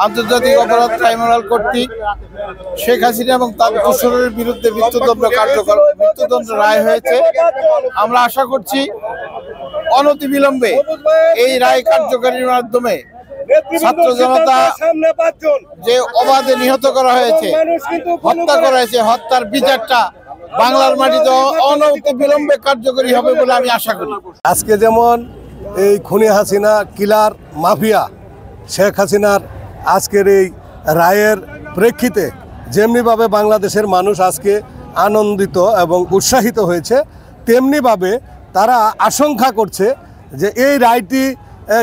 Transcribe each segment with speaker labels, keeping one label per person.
Speaker 1: আন্তর্জাতিক অপরাধ ট্রাইব্যুনাল কর্তৃক শেখ হাসিনা এবং তার দোসরের বিরুদ্ধে মৃত্যুদণ্ড রায় হয়েছে। আমরা আশা করছি অনতিবিলম্বে এই রায় কার্যকারীর মাধ্যমে ছাত্র জনতা যে অবাধে নিহত করা হয়েছে, হত্যা করা হয়েছে, হত্যার বিচারটা বাংলার মাটিতে অনতিবিলম্বে কার্যকরী হবে বলে আমি আশা করি।
Speaker 2: আজকে যেমন এই খুনি হাসিনা কিলার মাফিয়া শেখ হাসিনার আজকের এই রায়ের প্রেক্ষিতে যেমনিভাবে বাংলাদেশের মানুষ আজকে আনন্দিত এবং উৎসাহিত হয়েছে, তেমনিভাবে তারা আশঙ্কা করছে যে এই রায়টি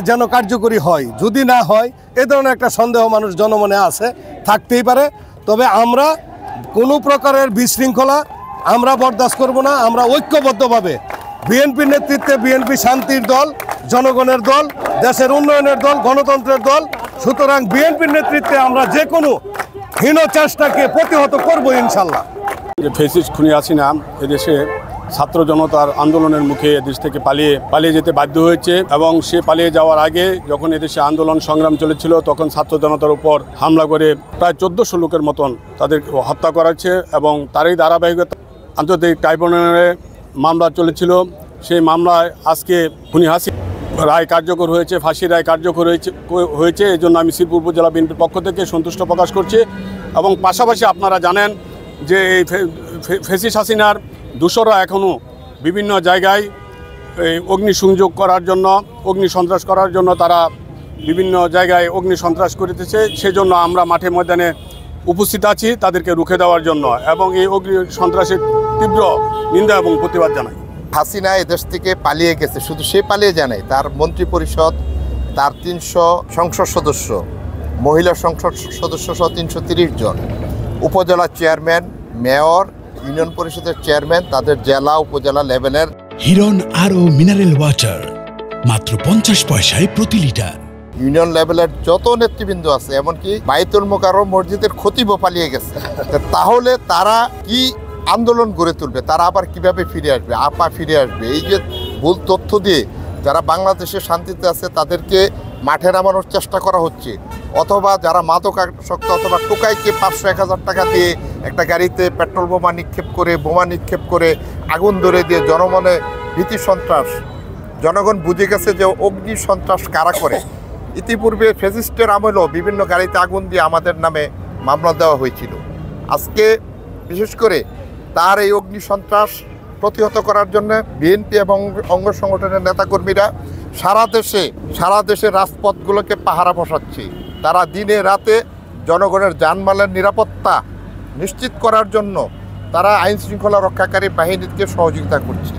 Speaker 2: যেন কার্যকরী হয়। যদি না হয় এ ধরনের একটা সন্দেহ মানুষ জনমনে আছে, থাকতেই পারে। তবে আমরা কোনো প্রকারের বিশৃঙ্খলা আমরা বরদাস্ত করব না। আমরা ঐক্যবদ্ধভাবে বিএনপির নেতৃত্বে, বিএনপি শান্তির দল, জনগণের দল, দেশের উন্নয়নের দল, গণতন্ত্রের দল, সুতরাং বিএনপির নেতৃত্বে আমরা যে কোনো হীন চেষ্টাকে প্রতিহত করব ইনশাল্লাহ।
Speaker 3: যে ফ্যাসিস্ট খুনি হাসিনা এদেশে ছাত্র জনতার আন্দোলনের মুখে এদেশ থেকে পালিয়ে যেতে বাধ্য হয়েছে এবং সে পালিয়ে যাওয়ার আগে যখন এদেশে আন্দোলন সংগ্রাম চলেছিল তখন ছাত্র জনতার উপর হামলা করে প্রায় 1400 লোকের মতন তাদের হত্যা করাচ্ছে এবং তারই ধারাবাহিকতা আন্তর্জাতিক ট্রাইব্যুনালে মামলা চলেছিল। সেই মামলায় আজকে খুনি হাসিনা রায় কার্যকর হয়েছে, ফাঁসির রায় কার্যকর হয়েছে। এই জন্য আমি শ্রীপুর উপজেলা বিএনপির পক্ষ থেকে সন্তুষ্ট প্রকাশ করছি। এবং পাশাপাশি আপনারা জানেন যে এই ফ্যাসিস্ট হাসিনার দোসররা এখনও বিভিন্ন জায়গায় অগ্নিসংযোগ করার জন্য, অগ্নিসন্ত্রাস করার জন্য তারা বিভিন্ন জায়গায় অগ্নিসন্ত্রাস করিতেছে। সেজন্য আমরা মাঠে ময়দানে উপস্থিত আছি তাদেরকে রুখে দেওয়ার জন্য এবং এই অগ্নিসন্ত্রাসের তীব্র নিন্দা এবং প্রতিবাদ জানাই।
Speaker 4: হাসিনা এদেশ থেকে পালিয়ে গেছে, শুধু সে পালিয়ে যায় নাই, তার মন্ত্রী পরিষদ, তার 300 সংসদ সদস্য, মহিলা সংসদ সদস্য সহ 330 জন, উপজেলা চেয়ারম্যান, মেয়র, ইউনিয়ন পরিষদের চেয়ারম্যান, তাদের জেলা উপজেলা লেভেলের
Speaker 5: হিরন আরও মিনারেল ওয়াটার মাত্র 50 পয়সায় প্রতি লিটার।
Speaker 4: ইউনিয়ন লেভেলের যত নেতৃবৃন্দ আছে, এমনকি বাইতুল মোকাররম মসজিদের খতিবও পালিয়ে গেছে। তাহলে তারা কি আন্দোলন গড়ে তুলবে? তারা আবার কিভাবে ফিরে আসবে? এই যে ভুল তথ্য দিয়ে যারা বাংলাদেশে শান্তিতে আছে তাদেরকে মাঠে নামানোর চেষ্টা করা হচ্ছে, অথবা যারা মাদকাসক্ত অথবা টোকাইকে 500-1000 টাকা দিয়ে একটা গাড়িতে পেট্রোল বোমা নিক্ষেপ করে আগুন ধরে দিয়ে জনমনে ভীতি সন্ত্রাস। জনগণ বুঝে গেছে যে অগ্নি সন্ত্রাস কারা করে। ইতিপূর্বে ফ্যাসিস্টের আমলেও বিভিন্ন গাড়িতে আগুন দিয়ে আমাদের নামে মামলা দেওয়া হয়েছিল। আজকে বিশেষ করে তার এই অগ্নি সন্ত্রাস প্রতিহত করার জন্য বিএনপি এবং অঙ্গ সংগঠনের নেতাকর্মীরা সারা দেশে রাজপথগুলোকে পাহারা বসাচ্ছে। তারা দিনে রাতে জনগণের জানমালের নিরাপত্তা নিশ্চিত করার জন্য তারা আইন শৃঙ্খলা রক্ষাকারী বাহিনীকে সহযোগিতা করছে।